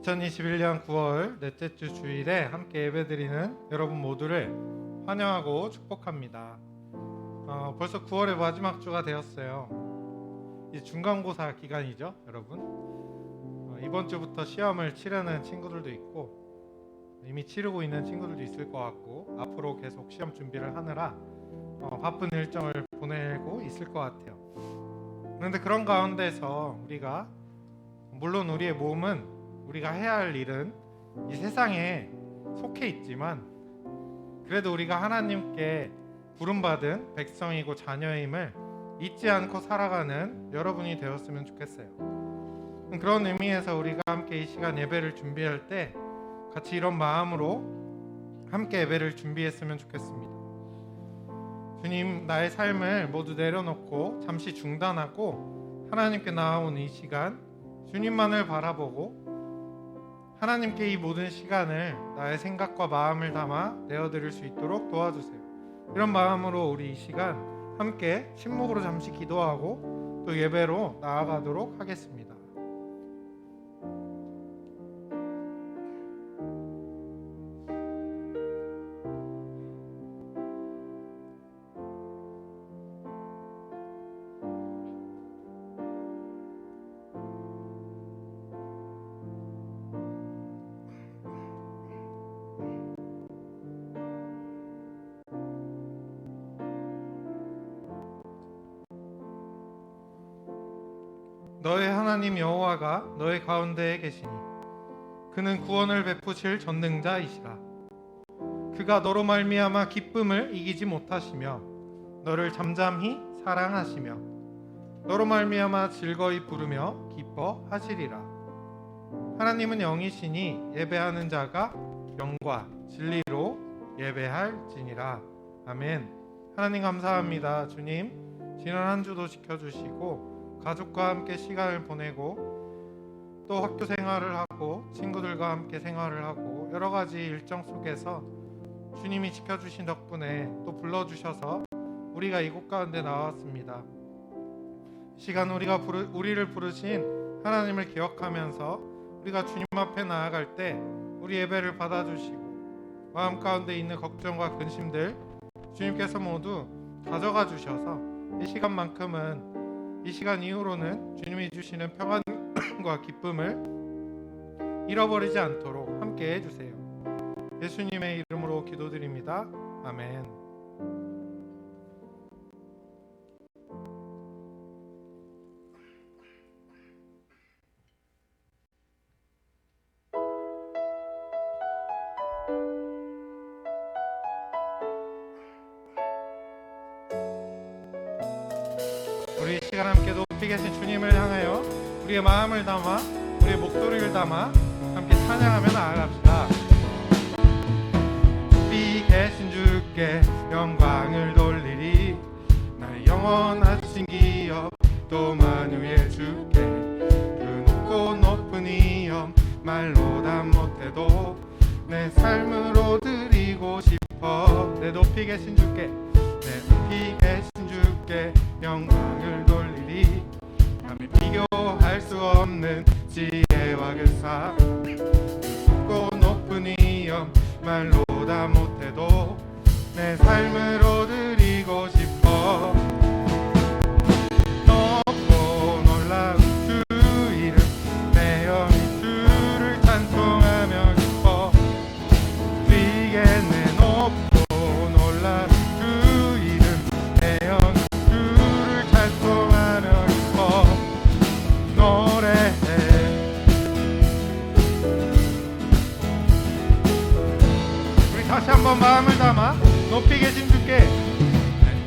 2021년 9월 넷째 주 주일에 함께 예배드리는 여러분 모두를 환영하고 축복합니다. 벌써 9월의 마지막 주가 되었어요. 이제 중간고사 기간이죠, 여러분. 이번 주부터 시험을 치르는 친구들도 있고 이미 치르고 있는 친구들도 있을 것 같고 앞으로 계속 시험 준비를 하느라 바쁜 일정을 보내고 있을 것 같아요. 그런데 그런 가운데서 우리가 물론 우리의 몸은 우리가 해야 할 일은 이 세상에 속해 있지만 그래도 우리가 하나님께 부름받은 백성이고 자녀임을 잊지 않고 살아가는 여러분이 되었으면 좋겠어요. 그런 의미에서 우리가 함께 이 시간 예배를 준비할 때 같이 이런 마음으로 함께 예배를 준비했으면 좋겠습니다. 주님, 나의 삶을 모두 내려놓고 잠시 중단하고 하나님께 나아온 이 시간 주님만을 바라보고 하나님께 이 모든 시간을 나의 생각과 마음을 담아 내어드릴 수 있도록 도와주세요. 이런 마음으로 우리 이 시간 함께 침묵으로 잠시 기도하고 또 예배로 나아가도록 하겠습니다. 너의 하나님 여호와가 너의 가운데에 계시니 그는 구원을 베푸실 전능자이시라. 그가 너로 말미암아 기쁨을 이기지 못하시며 너를 잠잠히 사랑하시며 너로 말미암아 즐거이 부르며 기뻐하시리라. 하나님은 영이시니 예배하는 자가 영과 진리로 예배할지니라. 아멘. 하나님 감사합니다. 주님, 지난 한 주도 지켜주시고 가족과 함께 시간을 보내고 또 학교 생활을 하고 친구들과 함께 생활을 하고 여러 가지 일정 속에서 주님이 지켜주신 덕분에 또 불러주셔서 우리가 이곳 가운데 나왔습니다. 시간 우리를 부르신 하나님을 기억하면서 우리가 주님 앞에 나아갈 때 우리 예배를 받아주시고 마음 가운데 있는 걱정과 근심들 주님께서 모두 가져가 주셔서 이 시간만큼은 이 시간 이후로는 주님이 주시는 평안과 기쁨을 잃어버리지 않도록 함께 해주세요. 예수님의 이름으로 기도드립니다. 아멘. 우리 시간 함께 높이 계신 주님을 향하여 우리의 마음을 담아 우리의 목소리를 담아 함께 찬양하며 나아갑시다. 높이 계신 주께 영광을 돌리리. 나의 영원하신 기업 또 만유의 주께 그 높고 높은 이엄 말로 다 못해도 내 삶으로 드리고 싶어. 내 높이 계신 주께 내 높이 계신 주께 영광을 돌리리. 감히 비교할 수 없는 지혜와 근사 높고 높은 이엄 말로 다 못해도 내 삶으로 드리고 싶어. 높고 놀라운 주 이름 내 영이 주를 찬송하며 기뻐. 위에 내 높고 놀라운 주 이름 내 영이 주를 찬송하며 기뻐 노래해. 우리 다시 한번 마음을 담아 높이 계신 주께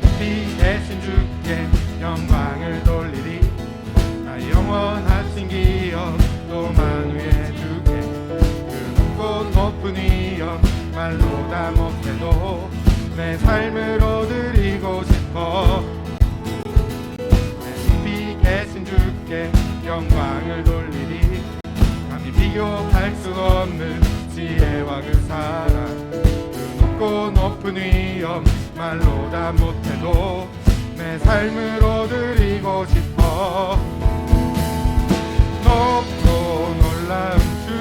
높이 계신 주께 영광을 돌리리. 나 영원하신 기업 또 만유의 주께 그 높고 높은 이엄 말로 다 못해도 내 삶으로 드리고 싶어. 내 높이 계신 주께 영광을 돌리리. 감히 비교할 수 없는 지혜와 그 사랑 그 높고 높은 위엄 말로 다 못해도 내 삶으로 드리고 싶어. 높고 놀라운 주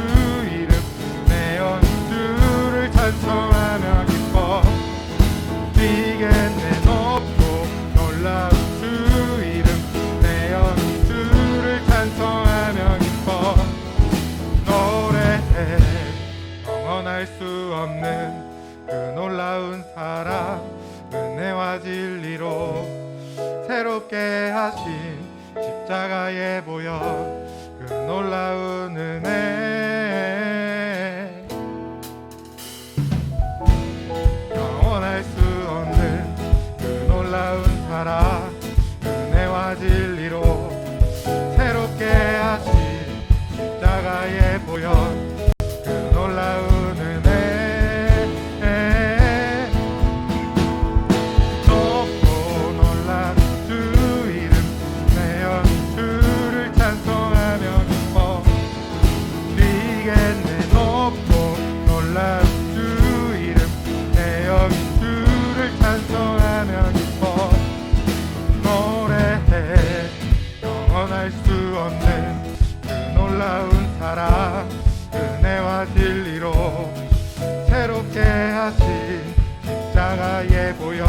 십자가에 보여 그 놀라운 은혜, 영원할 수 없는 그 놀라운 사랑, 은혜와 진리로 새롭게 하신 십자가에 보여 그 놀라운 은혜, 높고 놀란 주 이름 내 영이 주를 찬송하며 기뻐 드리겠네. 높고 놀란 주 이름 내 영이 주를 찬송하며 기뻐 노래해. 영원할 수 없는 그 놀라운 사랑, 은혜와 진리로 새롭게 하신 십자가의 보혈,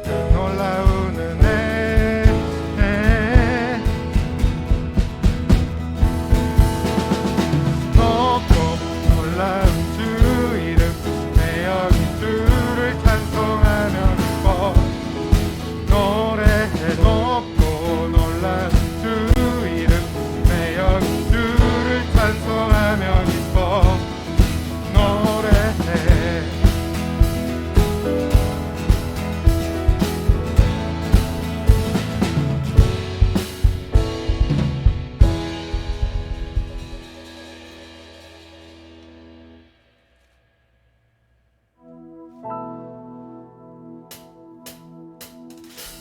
그 놀라운 은혜, 높고 놀라운 주 이름 내 영이 주를 찬송하며 기뻐 노래해. 높고 놀라운 주 이름 내 영이 주를 찬송하며 기뻐 노래해.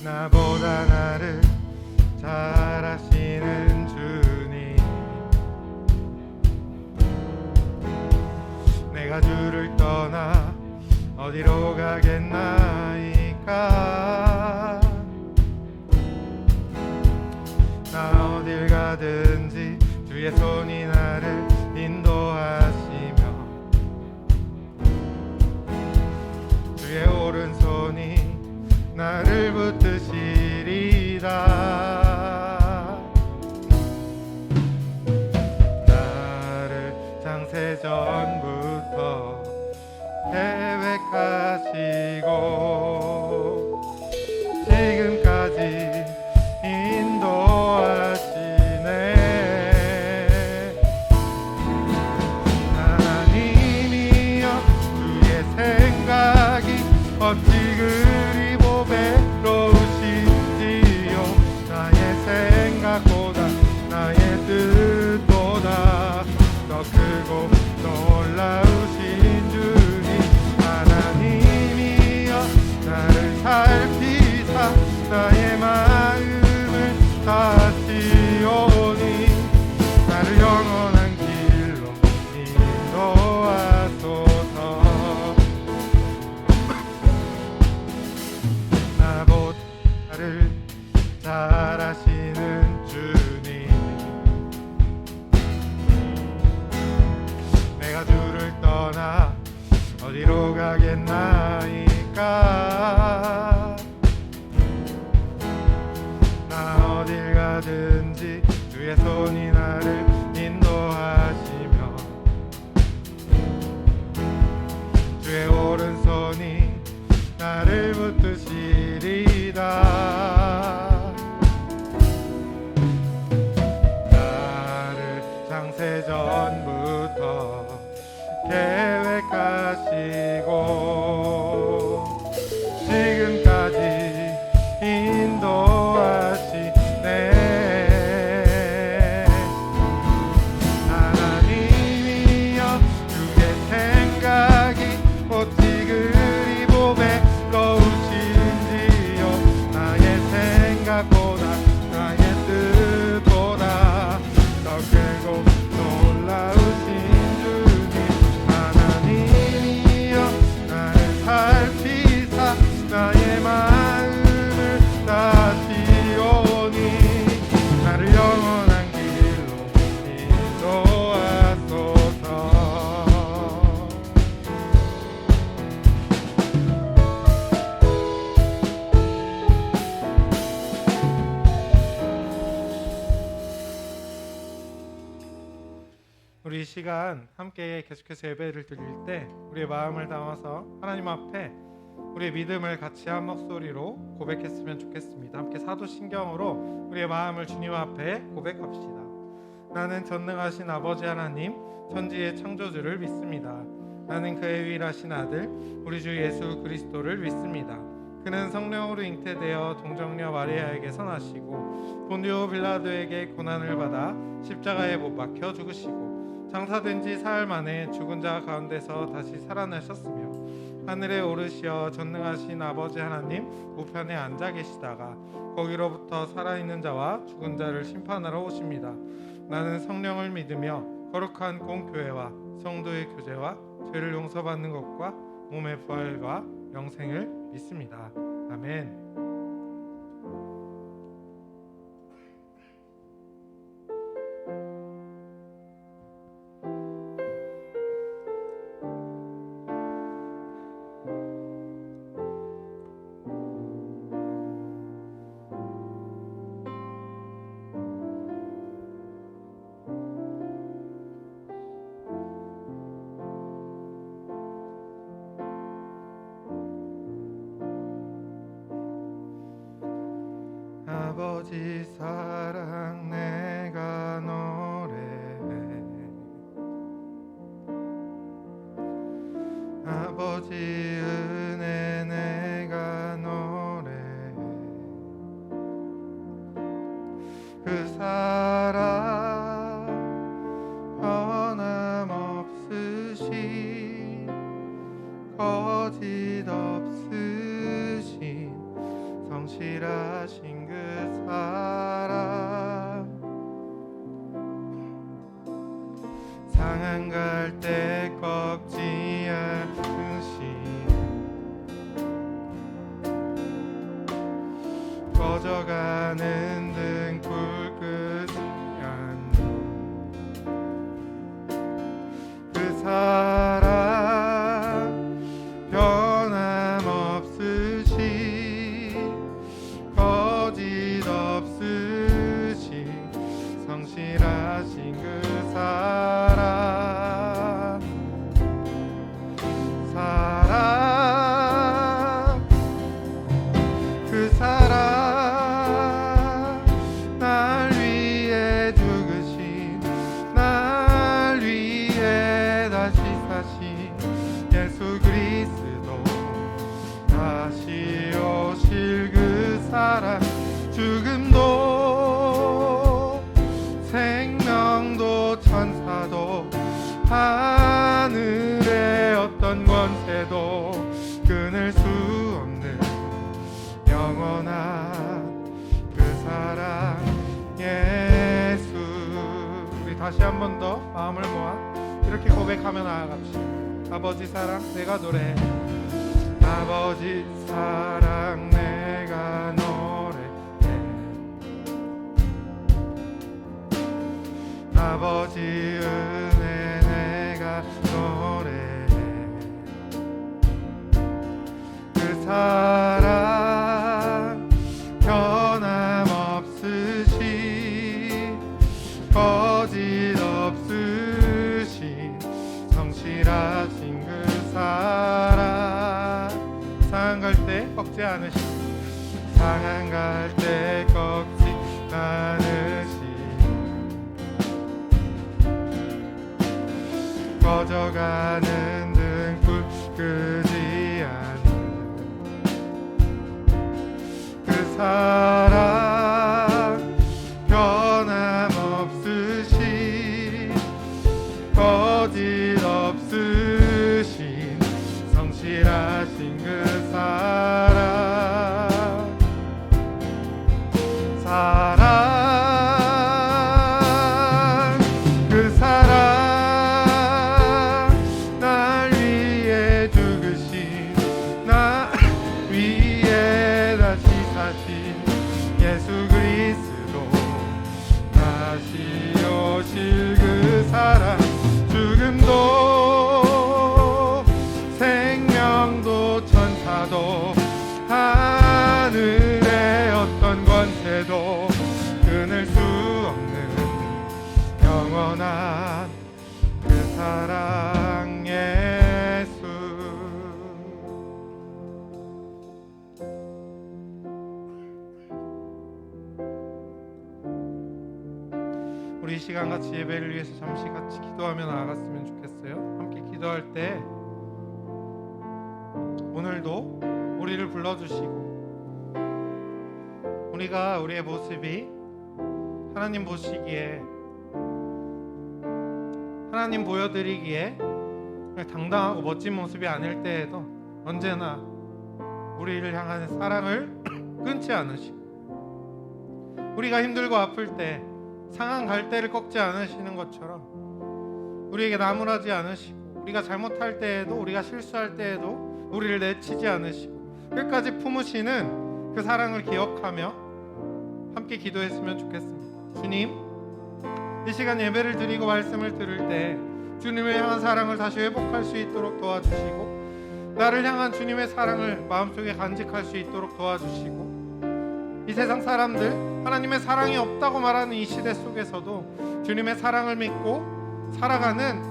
나보다 나를 잘 아시는 주님, 내가 주를 떠나 어디로 가겠나이까. 나 어딜 가든지 주의 손이 나를 인도하시며 주의 오른손이 나를 붙드시리다. 나를 창세 전부터 계획하시고 지금까지 인도하시네. 하나님이여 주의 생각이 어찌 그리 보배로우신지요. 나의 생각보다 나의 뜻보다 더 크고 놀라우신 주님, 하나님이여 나를 살피사 나의 마음을 다시오니 나를 영원한 길로 인도하소서. 나보다를 잘 아시는 주님, 내가 주를 떠나 어디로 가겠나이까. 나 어딜 가든지 주의 손이 나를 인도하시며 주의 오른손이 나를 붙드시리다. 나를 창세 전부터 계획하시고 지금까지 인도하시네. 하나님이여 주의 생각이 어찌 그리 보배로우신지요. 나의 생각보다 나의 뜻보다 더 크고 놀라우신 주님, 하나님이여 나를 살피사 나의 마음을 다시오니 나를 영원한 길로 인도하소서. 우리 이 시간 함께 계속해서 예배를 드릴 때 우리의 마음을 담아서 하나님 앞에 우리의 믿음을 같이 한 목소리로 고백했으면 좋겠습니다. 함께 사도신경으로 우리의 마음을 주님 앞에 고백합시다. 나는 전능하신 아버지 하나님, 천지의 창조주를 믿습니다. 나는 그의 유일하신 아들 우리 주 예수 그리스도를 믿습니다. 그는 성령으로 잉태되어 동정녀 마리아에게서 나시고 본디오 빌라도에게 고난을 받아 십자가에 못 박혀 죽으시고 장사된 지 사흘 만에 죽은 자 가운데서 다시 살아나셨으며 하늘에 오르시어 전능하신 아버지 하나님 우편에 앉아 계시다가 거기로부터 살아있는 자와 죽은 자를 심판하러 오십니다. 나는 성령을 믿으며 거룩한 공교회와 성도의 교제와 죄를 용서받는 것과 몸의 부활과 영생을 믿습니다. 아멘. 아버지 사랑 내가 노래해 아버지 은혜 내가 노래해 그 사랑 변함없으신 거짓 없으신 성실하신 그 사랑 상한 갈 때 꺾지 않으신 꺼져가는 등불 끄지 않는 그 사랑 변함없으신 거짓 없으신 성실하신 그 사랑 그 사랑 날 위해 죽으신 날 위해 다시 사신 예수 그리스도 다시 오실 그 사랑 죽음도 생명도 천사도 하늘의 어떤 권세도 끊을 수 없는 영원한 그 사랑 예수. 우리 다시 한 번 더 마음을 모아 이렇게 고백하며 나아갑시다. 아버지 사랑 내가 노래해 아버지 사랑 내가 노래해 아버지 은혜 내가 노래해 그 사랑 변함없으신 거짓 없으신 성실하신 그 사랑 상한 갈 때 꺾지 않으신 상한 갈 때 꺾지 않으신 꺼져가는 등불 끄지 않는 그 사랑 변함없으신 거짓 없으신 성실하신 그 사랑 그 사랑 날 위해 죽으신 날 위해 다시 사신 예수 그리스도 다시 오실 그 사랑 죽음도 생명도 천사도 하늘의 어떤 권세도 끊을 수 없는 영원한 그 사랑 예수. 우리 이 시간 같이 예배를 위해서 잠시 같이 기도하며 나아갔으면 좋겠어요. 함께 기도할 때 오늘도 우리를 불러주시고 우리가 우리의 모습이 하나님 보시기에 하나님 보여드리기에 당당하고 멋진 모습이 아닐 때에도 언제나 우리를 향한 사랑을 끊지 않으시고 우리가 힘들고 아플 때 상한 갈대를 꺾지 않으시는 것처럼 우리에게 나무라지 않으시고 우리가 잘못할 때에도 우리가 실수할 때에도 우리를 내치지 않으시고 끝까지 품으시는 그 사랑을 기억하며 함께 기도했으면 좋겠습니다. 주님, 이 시간 예배를 드리고 말씀을 들을 때 주님을 향한 사랑을 다시 회복할 수 있도록 도와주시고 나를 향한 주님의 사랑을 마음속에 간직할 수 있도록 도와주시고 이 세상 사람들 하나님의 사랑이 없다고 말하는 이 시대 속에서도 주님의 사랑을 믿고 살아가는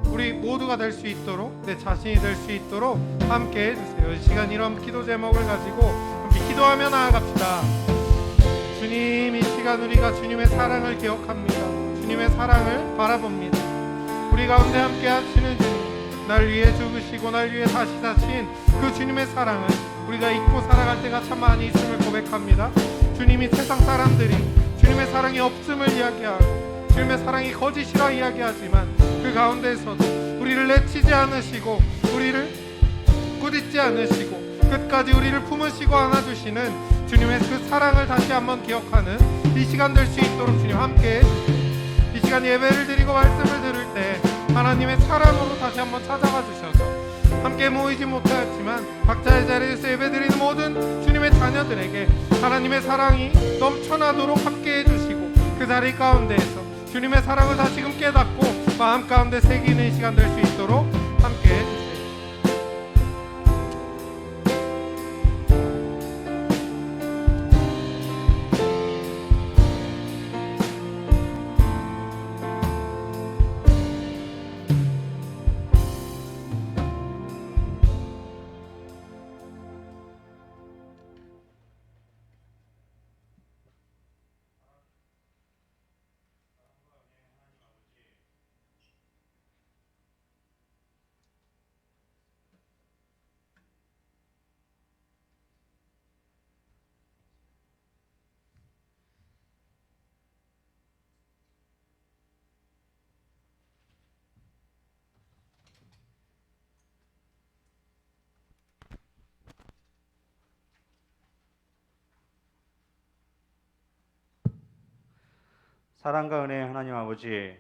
우리 모두가 될 수 있도록 내 자신이 될 수 있도록 함께 해주세요. 이 시간 이런 기도 제목을 가지고 함께 기도하며 나아갑시다. 주님, 이 시간 우리가 주님의 사랑을 기억합니다. 주님의 사랑을 바라봅니다. 우리 가운데 함께 하시는 주님, 날 위해 죽으시고 날 위해 다시 사신 그 주님의 사랑을 우리가 잊고 살아갈 때가 참 많이 있음을 고백합니다. 주님이 세상 사람들이 주님의 사랑이 없음을 이야기하고 주님의 사랑이 거짓이라 이야기하지만 그 가운데에서도 우리를 내치지 않으시고 우리를 꾸짖지 않으시고 끝까지 우리를 품으시고 안아주시는 주님의 그 사랑을 다시 한번 기억하는 이 시간 될 수 있도록 주님 함께 이 시간 예배를 드리고 말씀을 들을 때 하나님의 사랑으로 다시 한번 찾아가 주셔서 함께 모이지 못하였지만 각자의 자리에서 예배드리는 모든 주님의 자녀들에게 하나님의 사랑이 넘쳐나도록 함께 해주시고 그 자리 가운데에서 주님의 사랑을 다시금 깨닫고 마음 가운데 새기는 시간 될 수 있도록 함께 해주세요. 사랑과 은혜의 하나님 아버지,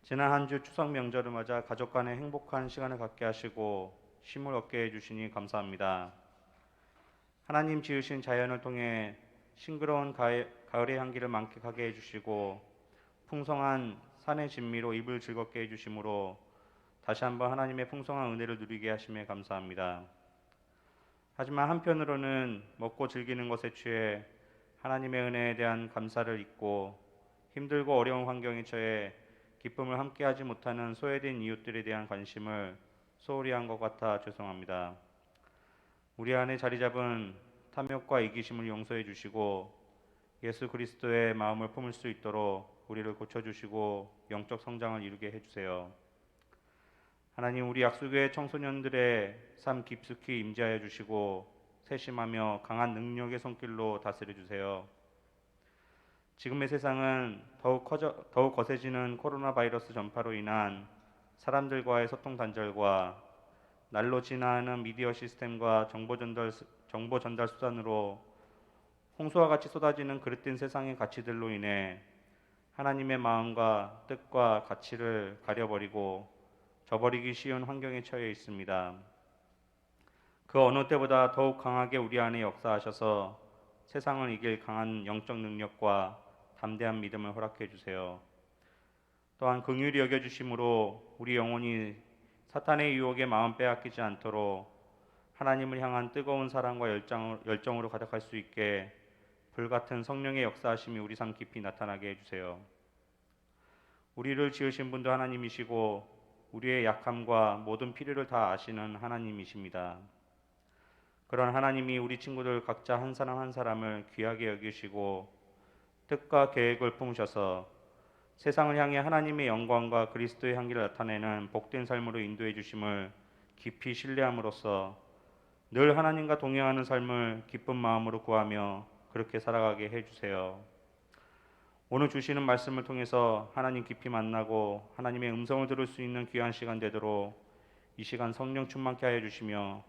지난 한 주 추석 명절을 맞아 가족 간의 행복한 시간을 갖게 하시고 쉼을 얻게 해주시니 감사합니다. 하나님 지으신 자연을 통해 싱그러운 가을의 향기를 만끽하게 해주시고 풍성한 산의 진미로 입을 즐겁게 해주심으로 다시 한번 하나님의 풍성한 은혜를 누리게 하심에 감사합니다. 하지만 한편으로는 먹고 즐기는 것에 취해 하나님의 은혜에 대한 감사를 잊고 힘들고 어려운 환경에 처해 기쁨을 함께하지 못하는 소외된 이웃들에 대한 관심을 소홀히 한 것 같아 죄송합니다. 우리 안에 자리 잡은 탐욕과 이기심을 용서해 주시고 예수 그리스도의 마음을 품을 수 있도록 우리를 고쳐주시고 영적 성장을 이루게 해주세요. 하나님, 우리 약수교회 청소년들의 삶 깊숙이 임재하여 주시고 세심하며 강한 능력의 손길로 다스려 주세요. 지금의 세상은 더욱 거세지는 코로나 바이러스 전파로 인한 사람들과의 소통 단절과 날로 진화하는 미디어 시스템과 정보 전달 수단으로 홍수와 같이 쏟아지는 그릇된 세상의 가치들로 인해 하나님의 마음과 뜻과 가치를 가려버리고 저버리기 쉬운 환경에 처해 있습니다. 그 어느 때보다 더욱 강하게 우리 안에 역사하셔서 세상을 이길 강한 영적 능력과 담대한 믿음을 허락해 주세요. 또한 긍휼히 여겨주심으로 우리 영혼이 사탄의 유혹에 마음 빼앗기지 않도록 하나님을 향한 뜨거운 사랑과 열정으로 가득할 수 있게 불같은 성령의 역사하심이 우리 삶 깊이 나타나게 해주세요. 우리를 지으신 분도 하나님이시고 우리의 약함과 모든 필요를 다 아시는 하나님이십니다. 그런 하나님이 우리 친구들 각자 한 사람 한 사람을 귀하게 여기시고 뜻과 계획을 품으셔서 세상을 향해 하나님의 영광과 그리스도의 향기를 나타내는 복된 삶으로 인도해 주심을 깊이 신뢰함으로써 늘 하나님과 동행하는 삶을 기쁜 마음으로 구하며 그렇게 살아가게 해주세요. 오늘 주시는 말씀을 통해서 하나님 깊이 만나고 하나님의 음성을 들을 수 있는 귀한 시간 되도록 이 시간 성령 충만케 하여 주시며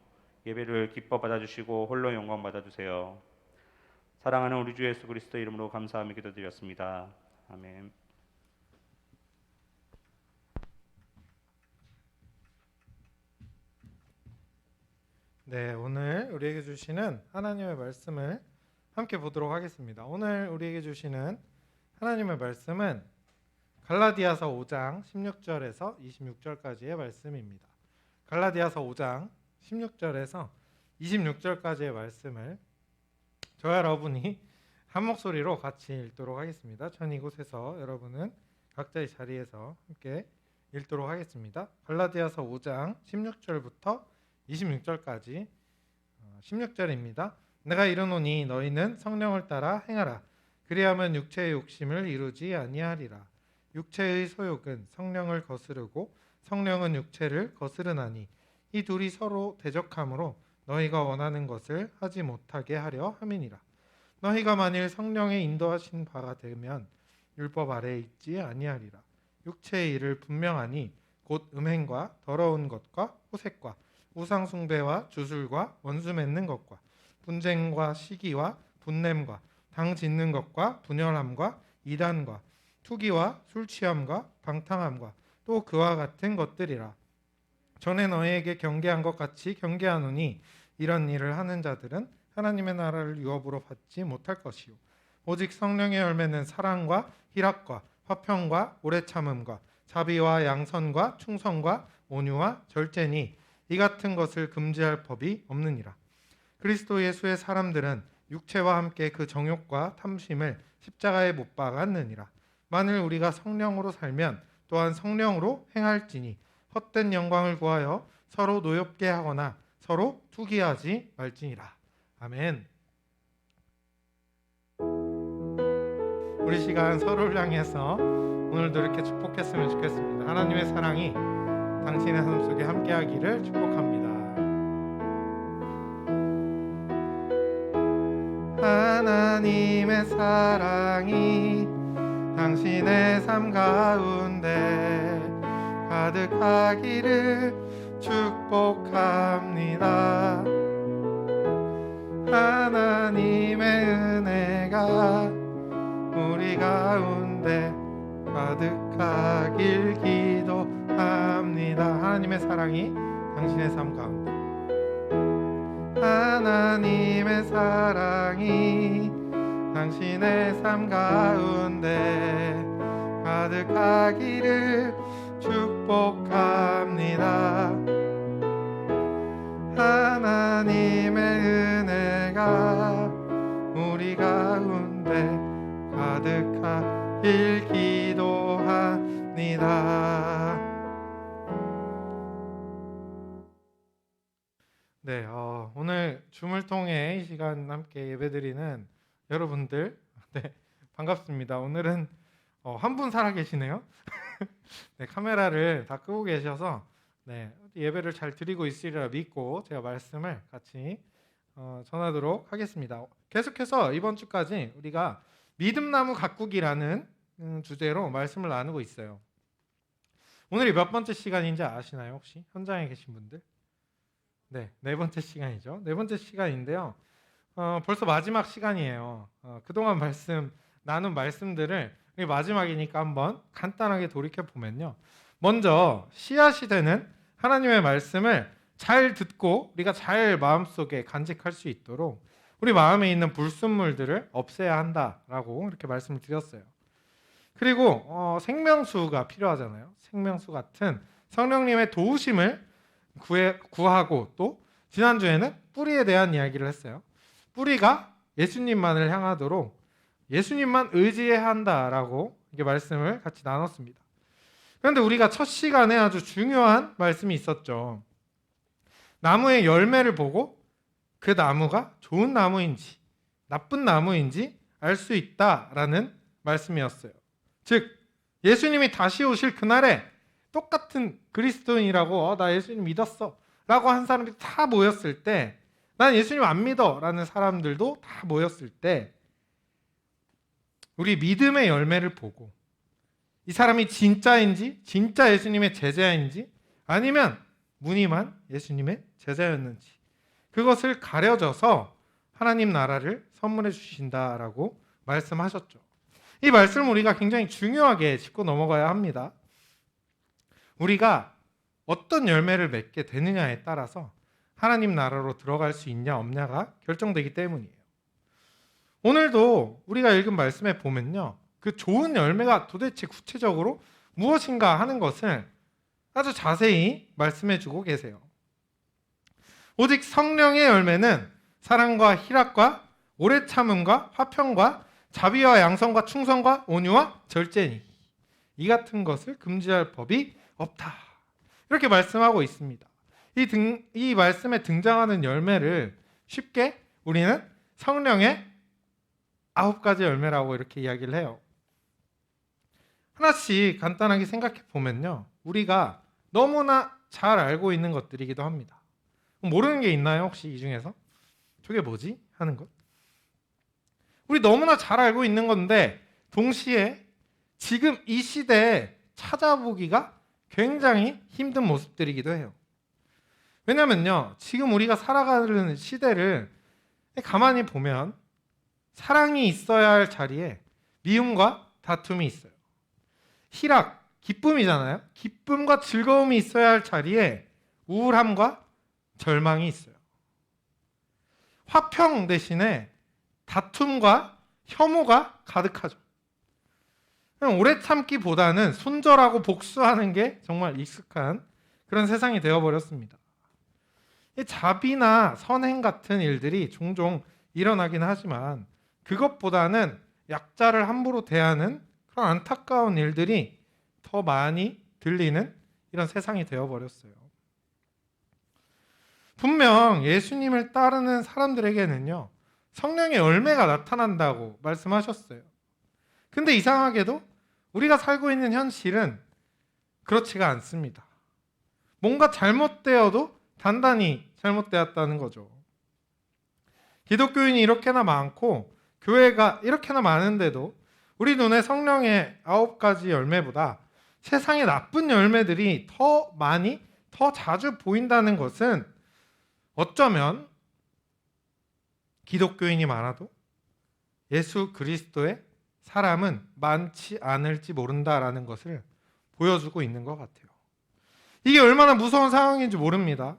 예배를 기뻐 받아주시고 홀로 영광 받아주세요. 사랑하는 우리 주 예수 그리스도 이름으로 감사하며 기도드렸습니다. 아멘. 네, 오늘 우리에게 주시는 하나님의 말씀을 함께 보도록 하겠습니다. 오늘 우리에게 주시는 하나님의 말씀은 갈라디아서 5장 16절에서 26절까지의 말씀입니다. 갈라디아서 5장 16절에서 26절까지의 말씀을 저와 여러분이 한 목소리로 같이 읽도록 하겠습니다. 전 이곳에서 여러분은 각자의 자리에서 함께 읽도록 하겠습니다. 갈라디아서 5장 16절부터 26절까지 16절입니다. 내가 이르노니 너희는 성령을 따라 행하라. 그리하면 육체의 욕심을 이루지 아니하리라. 육체의 소욕은 성령을 거스르고 성령은 육체를 거스르나니 이 둘이 서로 대적하므로 너희가 원하는 것을 하지 못하게 하려 함이니라. 너희가 만일 성령의 인도하신 바가 되면 율법 아래에 있지 아니하리라. 육체의 일을 분명하니 곧 음행과 더러운 것과 호색과 우상 숭배와 주술과 원수 맺는 것과 분쟁과 시기와 분냄과 당 짓는 것과 분열함과 이단과 투기와 술 취함과 방탕함과 또 그와 같은 것들이라. 전에 너희에게 경계한 것 같이 경계하노니 이런 일을 하는 자들은 하나님의 나라를 유업으로 받지 못할 것이요 오직 성령의 열매는 사랑과 희락과 화평과 오래 참음과 자비와 양선과 충성과 온유와 절제니 이 같은 것을 금지할 법이 없느니라. 그리스도 예수의 사람들은 육체와 함께 그 정욕과 탐심을 십자가에 못 박았느니라. 만일 우리가 성령으로 살면 또한 성령으로 행할지니 헛된 영광을 구하여 서로 노엽게 하거나 서로 투기하지 말지니라. 아멘. 우리 시간 서로를 향해서 오늘도 이렇게 축복했으면 좋겠습니다. 하나님의 사랑이 당신의 삶 속에 함께하기를 축복합니다. 하나님의 사랑이 당신의 삶 가운데 가득하기를 축복합니다. 하나님의 은혜가 우리 가운데 가득하길 기도합니다. 하나님의 사랑이 당신의 삶 가운데 하나님의 사랑이 당신의 삶 가운데 가득하기를 축복합니다. 하나님의 은혜가 우리 가운데 가득하길 기도합니다. 네, 오늘 줌을 통해 이 시간 함께 예배드리는 여러분들, 네, 반갑습니다. 오늘은 한 분 살아계시네요. 네, 카메라를 다 끄고 계셔서 네, 예배를 잘 드리고 있으리라 믿고 제가 말씀을 같이 전하도록 하겠습니다. 계속해서 이번 주까지 우리가 믿음나무 가꾸기라는 주제로 말씀을 나누고 있어요. 오늘이 몇 번째 시간인지 아시나요? 혹시 현장에 계신 분들? 네, 네 번째 시간이죠. 네 번째 시간인데요. 벌써 마지막 시간이에요. 그동안 나눈 말씀들을 마지막이니까 한번 간단하게 돌이켜 보면요. 먼저 씨앗이 되는 하나님의 말씀을 잘 듣고 우리가 잘 마음속에 간직할 수 있도록 우리 마음에 있는 불순물들을 없애야 한다라고 이렇게 말씀을 드렸어요. 그리고 생명수가 필요하잖아요. 생명수 같은 성령님의 도우심을 구하고 또 지난주에는 뿌리에 대한 이야기를 했어요. 뿌리가 예수님만을 향하도록 예수님만 의지해야 한다라고 이렇게 말씀을 같이 나눴습니다. 그런데 우리가 첫 시간에 아주 중요한 말씀이 있었죠. 나무의 열매를 보고 그 나무가 좋은 나무인지 나쁜 나무인지 알 수 있다라는 말씀이었어요. 즉 예수님이 다시 오실 그날에 똑같은 그리스도인이라고 나 예수님 믿었어 라고 한 사람들이 다 모였을 때, 난 예수님 안 믿어 라는 사람들도 다 모였을 때, 우리 믿음의 열매를 보고 이 사람이 진짜인지, 진짜 예수님의 제자인지, 아니면 무늬만 예수님의 제자였는지, 그것을 가려져서 하나님 나라를 선물해 주신다라고 말씀하셨죠. 이 말씀을 우리가 굉장히 중요하게 짚고 넘어가야 합니다. 우리가 어떤 열매를 맺게 되느냐에 따라서 하나님 나라로 들어갈 수 있냐 없냐가 결정되기 때문이에요. 오늘도 우리가 읽은 말씀에 보면요, 그 좋은 열매가 도대체 구체적으로 무엇인가 하는 것을 아주 자세히 말씀해 주고 계세요. 오직 성령의 열매는 사랑과 희락과 오래 참음과 화평과 자비와 양성과 충성과 온유와 절제니 이 같은 것을 금지할 법이 없다. 이렇게 말씀하고 있습니다. 이 말씀에 등장하는 열매를 쉽게 우리는 성령의 9가지 열매라고 이렇게 이야기를 해요. 하나씩 간단하게 생각해 보면요, 우리가 너무나 잘 알고 있는 것들이기도 합니다. 모르는 게 있나요? 혹시 이 중에서? 저게 뭐지? 하는 것. 우리 너무나 잘 알고 있는 건데 동시에 지금 이 시대에 찾아보기가 굉장히 힘든 모습들이기도 해요. 왜냐면요, 지금 우리가 살아가는 시대를 가만히 보면 사랑이 있어야 할 자리에 미움과 다툼이 있어요. 희락, 기쁨이잖아요. 기쁨과 즐거움이 있어야 할 자리에 우울함과 절망이 있어요. 화평 대신에 다툼과 혐오가 가득하죠. 오래 참기보다는 손절하고 복수하는 게 정말 익숙한 그런 세상이 되어버렸습니다. 자비나 선행 같은 일들이 종종 일어나긴 하지만 그것보다는 약자를 함부로 대하는 그런 안타까운 일들이 더 많이 들리는 이런 세상이 되어버렸어요. 분명 예수님을 따르는 사람들에게는요, 성령의 열매가 나타난다고 말씀하셨어요. 근데 이상하게도 우리가 살고 있는 현실은 그렇지가 않습니다. 뭔가 잘못되어도 단단히 잘못되었다는 거죠. 기독교인이 이렇게나 많고 교회가 이렇게나 많은데도 우리 눈에 성령의 9가지 열매보다 세상의 나쁜 열매들이 더 많이, 더 자주 보인다는 것은 어쩌면 기독교인이 많아도 예수 그리스도의 사람은 많지 않을지 모른다라는 것을 보여주고 있는 것 같아요. 이게 얼마나 무서운 상황인지 모릅니다.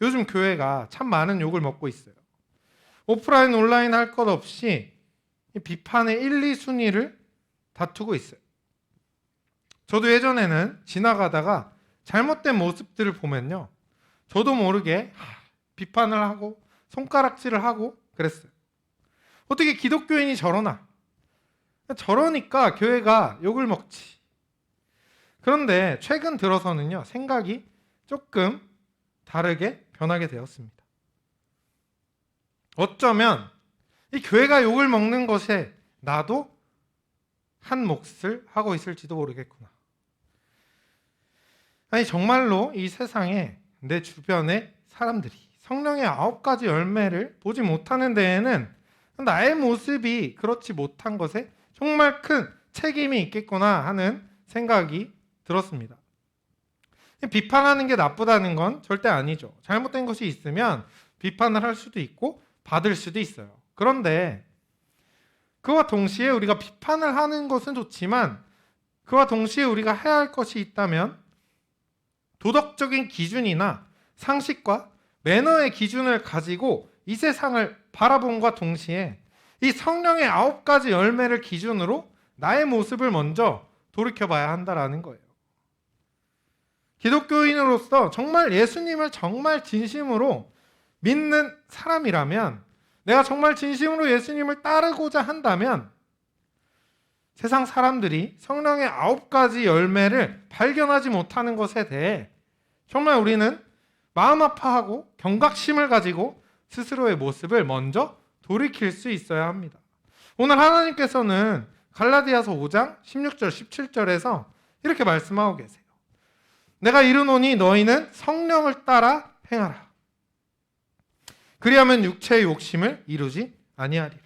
요즘 교회가 참 많은 욕을 먹고 있어요. 오프라인, 온라인 할 것 없이 비판의 1, 2순위를 다투고 있어요. 저도 예전에는 지나가다가 잘못된 모습들을 보면요, 저도 모르게 비판을 하고 손가락질을 하고 그랬어요. 어떻게 기독교인이 저러나? 저러니까 교회가 욕을 먹지. 그런데 최근 들어서는요, 생각이 조금 다르게 변하게 되었습니다. 어쩌면 이 교회가 욕을 먹는 것에 나도 한 몫을 하고 있을지도 모르겠구나. 아니, 정말로 이 세상에 내 주변의 사람들이 성령의 9가지 열매를 보지 못하는 데에는 나의 모습이 그렇지 못한 것에 정말 큰 책임이 있겠구나 하는 생각이 들었습니다. 비판하는 게 나쁘다는 건 절대 아니죠. 잘못된 것이 있으면 비판을 할 수도 있고 받을 수도 있어요. 그런데 그와 동시에 우리가 비판을 하는 것은 좋지만 그와 동시에 우리가 해야 할 것이 있다면 도덕적인 기준이나 상식과 매너의 기준을 가지고 이 세상을 바라봄과 동시에 이 성령의 9가지 열매를 기준으로 나의 모습을 먼저 돌이켜봐야 한다라는 거예요. 기독교인으로서 정말 예수님을 정말 진심으로 믿는 사람이라면, 내가 정말 진심으로 예수님을 따르고자 한다면 세상 사람들이 성령의 9가지 열매를 발견하지 못하는 것에 대해 정말 우리는 마음 아파하고 경각심을 가지고 스스로의 모습을 먼저 돌이킬 수 있어야 합니다. 오늘 하나님께서는 갈라디아서 5장 16절 17절에서 이렇게 말씀하고 계세요. 내가 이르노니 너희는 성령을 따라 행하라. 그리하면 육체의 욕심을 이루지 아니하리라.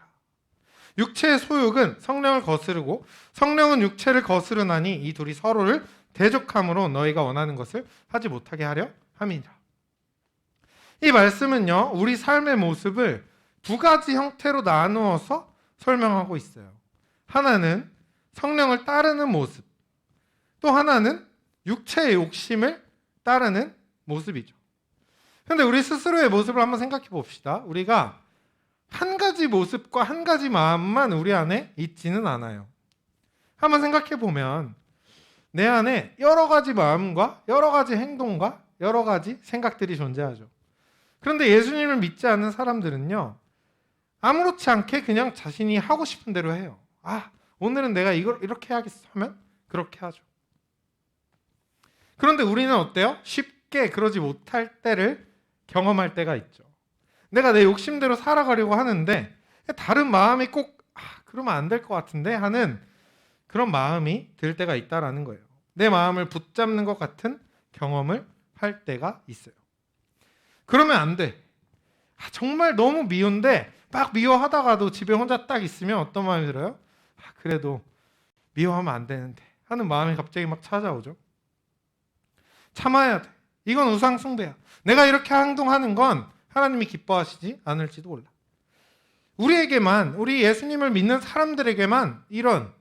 육체의 소욕은 성령을 거스르고 성령은 육체를 거스르나니 이 둘이 서로를 대적함으로 너희가 원하는 것을 하지 못하게 하려 함이니라. 이 말씀은요, 우리 삶의 모습을 두 가지 형태로 나누어서 설명하고 있어요. 하나는 성령을 따르는 모습, 또 하나는 육체의 욕심을 따르는 모습이죠. 그런데 우리 스스로의 모습을 한번 생각해 봅시다. 우리가 한 가지 모습과 한 가지 마음만 우리 안에 있지는 않아요. 한번 생각해 보면 내 안에 여러 가지 마음과 여러 가지 행동과 여러 가지 생각들이 존재하죠. 그런데 예수님을 믿지 않는 사람들은요, 아무렇지 않게 그냥 자신이 하고 싶은 대로 해요. 오늘은 내가 이걸 이렇게 해야겠어 하면 그렇게 하죠. 그런데 우리는 어때요? 쉽게 그러지 못할 때를 경험할 때가 있죠. 내가 내 욕심대로 살아가려고 하는데 다른 마음이 꼭 그러면 안 될 것 같은데 하는 그런 마음이 들 때가 있다라는 거예요. 내 마음을 붙잡는 것 같은 경험을 할 때가 있어요. 그러면 안 돼. 정말 너무 미운데 막 미워하다가도 집에 혼자 딱 있으면 어떤 마음이 들어요? 그래도 미워하면 안 되는데 하는 마음이 갑자기 막 찾아오죠. 참아야 돼. 이건 우상 숭배야. 내가 이렇게 행동하는 건 하나님이 기뻐하시지 않을지도 몰라. 우리에게만, 우리 예수님을 믿는 사람들에게만 이런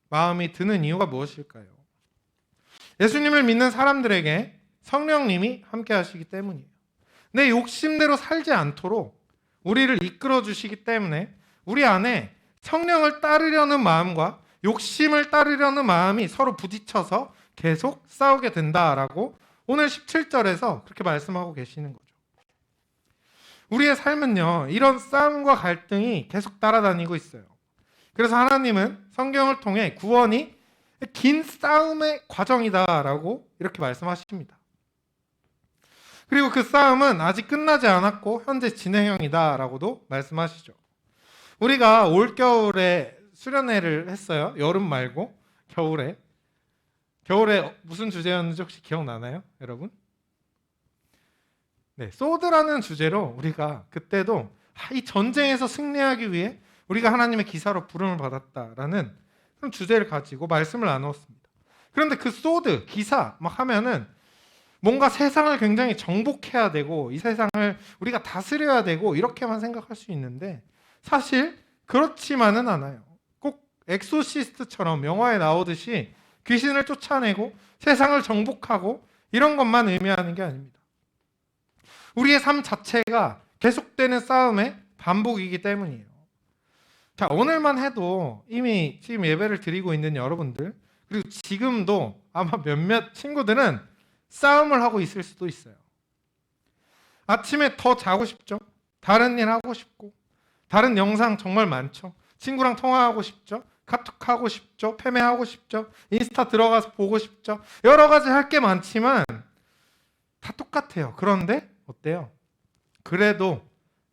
마음이 드는 이유가 무엇일까요? 예수님을 믿는 사람들에게 성령님이 함께 하시기 때문이에요. 내 욕심대로 살지 않도록 우리를 이끌어 주시기 때문에 우리 안에 성령을 따르려는 마음과 욕심을 따르려는 마음이 서로 부딪혀서 계속 싸우게 된다라고 오늘 17절에서 그렇게 말씀하고 계시는 거죠. 우리의 삶은요, 이런 싸움과 갈등이 계속 따라다니고 있어요. 그래서 하나님은 성경을 통해 구원이 긴 싸움의 과정이다라고 이렇게 말씀하십니다. 그리고 그 싸움은 아직 끝나지 않았고 현재 진행형이다라고도 말씀하시죠. 우리가 올겨울에 수련회를 했어요. 여름 말고 겨울에 무슨 주제였는지 혹시 기억나나요, 여러분? 네, 소드라는 주제로 우리가 그때도 이 전쟁에서 승리하기 위해 우리가 하나님의 기사로 부름을 받았다라는 그런 주제를 가지고 말씀을 나누었습니다. 그런데 그 소드, 기사 막 하면은 뭔가 세상을 굉장히 정복해야 되고 이 세상을 우리가 다스려야 되고 이렇게만 생각할 수 있는데 사실 그렇지만은 않아요. 꼭 엑소시스트처럼 영화에 나오듯이 귀신을 쫓아내고 세상을 정복하고 이런 것만 의미하는 게 아닙니다. 우리의 삶 자체가 계속되는 싸움의 반복이기 때문이에요. 자, 오늘만 해도 이미 지금 예배를 드리고 있는 여러분들, 그리고 지금도 아마 몇몇 친구들은 싸움을 하고 있을 수도 있어요. 아침에 더 자고 싶죠? 다른 일 하고 싶고, 다른 영상 정말 많죠? 친구랑 통화하고 싶죠? 카톡하고 싶죠? 패매하고 싶죠? 인스타 들어가서 보고 싶죠? 여러 가지 할 게 많지만 다 똑같아요. 그런데 어때요? 그래도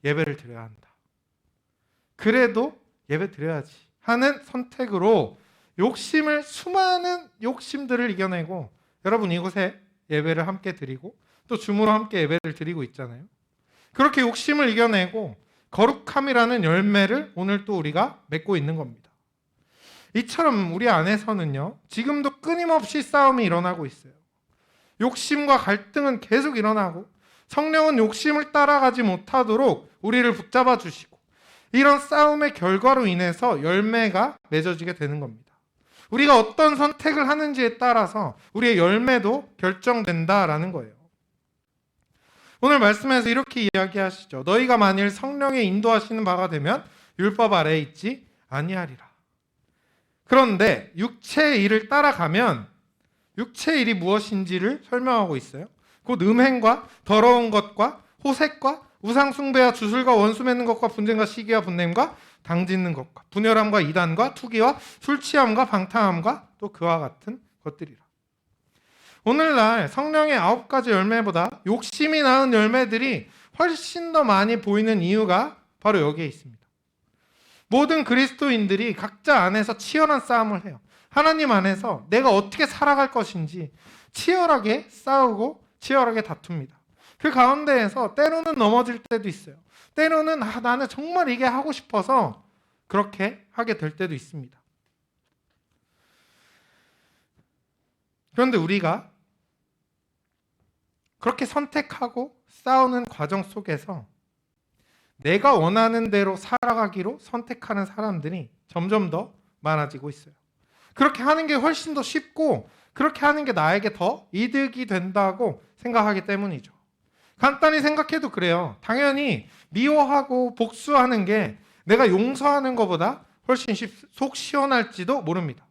예배를 드려야 한다. 그래도 예배 드려야지 하는 선택으로 수많은 욕심들을 이겨내고 여러분 이곳에 예배를 함께 드리고 또 줌으로 함께 예배를 드리고 있잖아요. 그렇게 욕심을 이겨내고 거룩함이라는 열매를 오늘 또 우리가 맺고 있는 겁니다. 이처럼 우리 안에서는요, 지금도 끊임없이 싸움이 일어나고 있어요. 욕심과 갈등은 계속 일어나고 성령은 욕심을 따라가지 못하도록 우리를 붙잡아 주시고 이런 싸움의 결과로 인해서 열매가 맺어지게 되는 겁니다. 우리가 어떤 선택을 하는지에 따라서 우리의 열매도 결정된다라는 거예요. 오늘 말씀에서 이렇게 이야기하시죠. 너희가 만일 성령의 인도하시는 바가 되면 율법 아래에 있지 아니하리라. 그런데 육체의 일을 따라가면 육체의 일이 무엇인지를 설명하고 있어요. 곧 음행과 더러운 것과 호색과 우상숭배와 주술과 원수 맺는 것과 분쟁과 시기와 분냄과 당짓는 것과 분열함과 이단과 투기와 술취함과 방탕함과 또 그와 같은 것들이라. 오늘날 성령의 9가지 열매보다 욕심이 낳은 열매들이 훨씬 더 많이 보이는 이유가 바로 여기에 있습니다. 모든 그리스도인들이 각자 안에서 치열한 싸움을 해요. 하나님 안에서 내가 어떻게 살아갈 것인지 치열하게 싸우고 치열하게 다툽니다. 그 가운데에서 때로는 넘어질 때도 있어요. 때로는 나는 정말 이게 하고 싶어서 그렇게 하게 될 때도 있습니다. 그런데 우리가 그렇게 선택하고 싸우는 과정 속에서 내가 원하는 대로 살아가기로 선택하는 사람들이 점점 더 많아지고 있어요. 그렇게 하는 게 훨씬 더 쉽고 그렇게 하는 게 나에게 더 이득이 된다고 생각하기 때문이죠. 간단히 생각해도 그래요. 당연히 미워하고 복수하는 게 내가 용서하는 것보다 훨씬 속 시원할지도 모릅니다.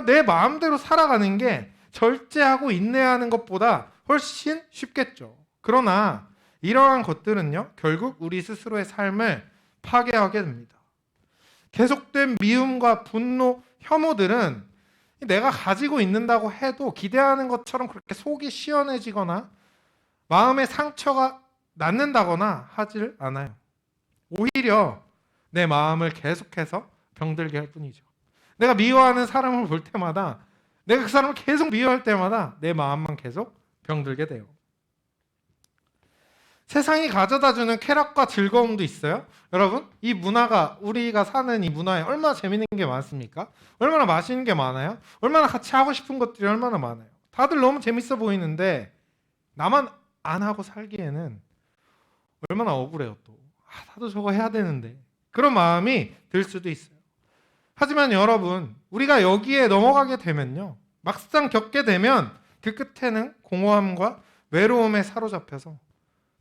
내 마음대로 살아가는 게 절제하고 인내하는 것보다 훨씬 쉽겠죠. 그러나 이러한 것들은요, 결국 우리 스스로의 삶을 파괴하게 됩니다. 계속된 미움과 분노, 혐오들은 내가 가지고 있는다고 해도 기대하는 것처럼 그렇게 속이 시원해지거나 마음의 상처가 낫는다거나 하질 않아요. 오히려 내 마음을 계속해서 병들게 할 뿐이죠. 내가 미워하는 사람을 볼 때마다, 내가 그 사람을 계속 미워할 때마다 내 마음만 계속 병들게 돼요. 세상이 가져다주는 쾌락과 즐거움도 있어요. 여러분, 이 문화가, 우리가 사는 이 문화에 얼마나 재밌는 게 많습니까? 얼마나 맛있는 게 많아요? 얼마나 같이 하고 싶은 것들이 얼마나 많아요? 다들 너무 재밌어 보이는데 나만 안 하고 살기에는 얼마나 억울해요. 또 나도 저거 해야 되는데, 그런 마음이 들 수도 있어요. 하지만 여러분, 우리가 여기에 넘어가게 되면요, 막상 겪게 되면 그 끝에는 공허함과 외로움에 사로잡혀서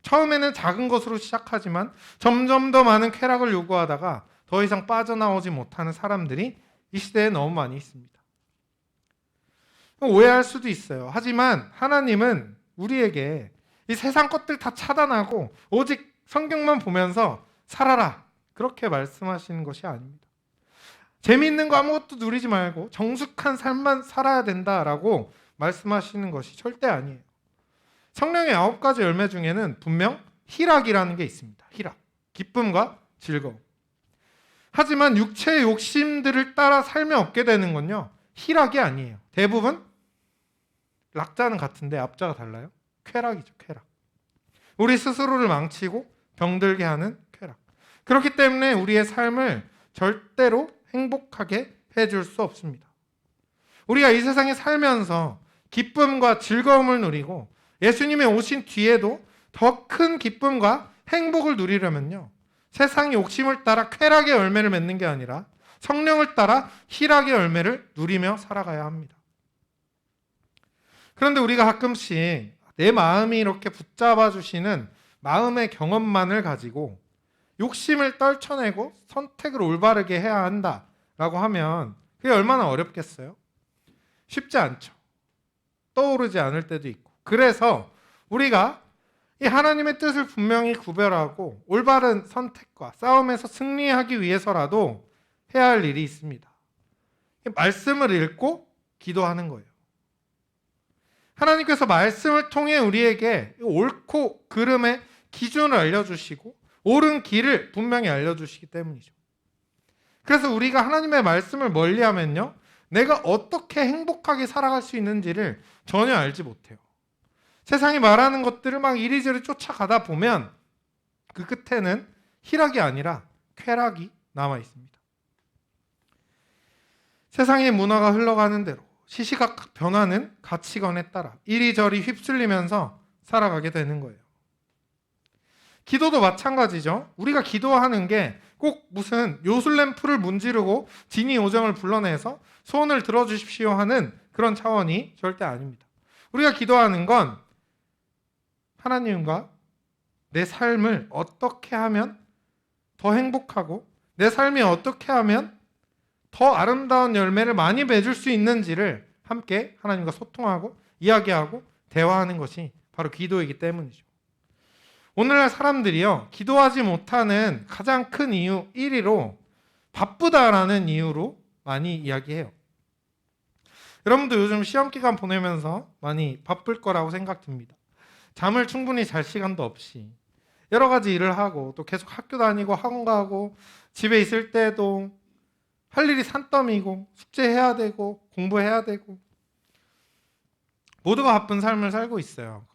처음에는 작은 것으로 시작하지만 점점 더 많은 쾌락을 요구하다가 더 이상 빠져나오지 못하는 사람들이 이 시대에 너무 많이 있습니다. 오해할 수도 있어요. 하지만 하나님은 우리에게 이 세상 것들 다 차단하고 오직 성경만 보면서 살아라, 그렇게 말씀하시는 것이 아닙니다. 재미있는 거 아무것도 누리지 말고 정숙한 삶만 살아야 된다라고 말씀하시는 것이 절대 아니에요. 성령의 9가지 열매 중에는 분명 희락이라는 게 있습니다. 희락, 기쁨과 즐거움. 하지만 육체의 욕심들을 따라 살며 얻게 되는 건요, 희락이 아니에요. 대부분 락자는 같은데 앞자가 달라요. 쾌락이죠, 쾌락. 우리 스스로를 망치고 병들게 하는 쾌락. 그렇기 때문에 우리의 삶을 절대로 행복하게 해줄 수 없습니다. 우리가 이 세상에 살면서 기쁨과 즐거움을 누리고 예수님의 오신 뒤에도 더 큰 기쁨과 행복을 누리려면요, 세상의 욕심을 따라 쾌락의 열매를 맺는 게 아니라 성령을 따라 희락의 열매를 누리며 살아가야 합니다. 그런데 우리가 가끔씩 내 마음이 이렇게 붙잡아 주시는 마음의 경험만을 가지고 욕심을 떨쳐내고 선택을 올바르게 해야 한다라고 하면 그게 얼마나 어렵겠어요? 쉽지 않죠. 떠오르지 않을 때도 있고. 그래서 우리가 이 하나님의 뜻을 분명히 구별하고 올바른 선택과 싸움에서 승리하기 위해서라도 해야 할 일이 있습니다. 말씀을 읽고 기도하는 거예요. 하나님께서 말씀을 통해 우리에게 옳고 그름의 기준을 알려주시고 옳은 길을 분명히 알려주시기 때문이죠. 그래서 우리가 하나님의 말씀을 멀리하면요, 내가 어떻게 행복하게 살아갈 수 있는지를 전혀 알지 못해요. 세상이 말하는 것들을 막 이리저리 쫓아가다 보면 그 끝에는 희락이 아니라 쾌락이 남아 있습니다. 세상의 문화가 흘러가는 대로 시시각각 변하는 가치관에 따라 이리저리 휩쓸리면서 살아가게 되는 거예요. 기도도 마찬가지죠. 우리가 기도하는 게 꼭 무슨 요술램프를 문지르고 진이 오정을 불러내서 소원을 들어주십시오 하는 그런 차원이 절대 아닙니다. 우리가 기도하는 건 하나님과 내 삶을 어떻게 하면 더 행복하고 내 삶이 어떻게 하면 더 아름다운 열매를 많이 맺을 수 있는지를 함께 하나님과 소통하고 이야기하고 대화하는 것이 바로 기도이기 때문이죠. 오늘날 사람들이요, 기도하지 못하는 가장 큰 이유 1위로 바쁘다라는 이유로 많이 이야기해요. 여러분도 요즘 시험기간 보내면서 많이 바쁠 거라고 생각됩니다. 잠을 충분히 잘 시간도 없이 여러 가지 일을 하고 또 계속 학교 다니고 학원 가고 집에 있을 때도 할 일이 산더미고 숙제해야 되고 공부해야 되고 모두가 바쁜 삶을 살고 있어요.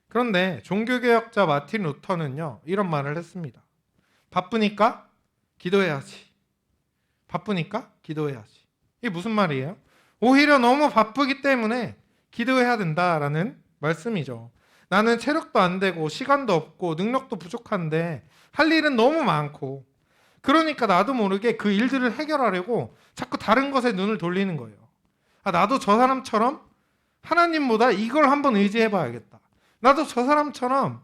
그런데 종교개혁자 마틴 루터는요, 이런 말을 했습니다. 바쁘니까 기도해야지. 바쁘니까 기도해야지. 이게 무슨 말이에요? 오히려 너무 바쁘기 때문에 기도해야 된다라는 말씀이죠. 나는 체력도 안 되고 시간도 없고 능력도 부족한데 할 일은 너무 많고, 그러니까 나도 모르게 그 일들을 해결하려고 자꾸 다른 것에 눈을 돌리는 거예요. 나도 저 사람처럼 하나님보다 이걸 한번 의지해봐야겠다. 나도 저 사람처럼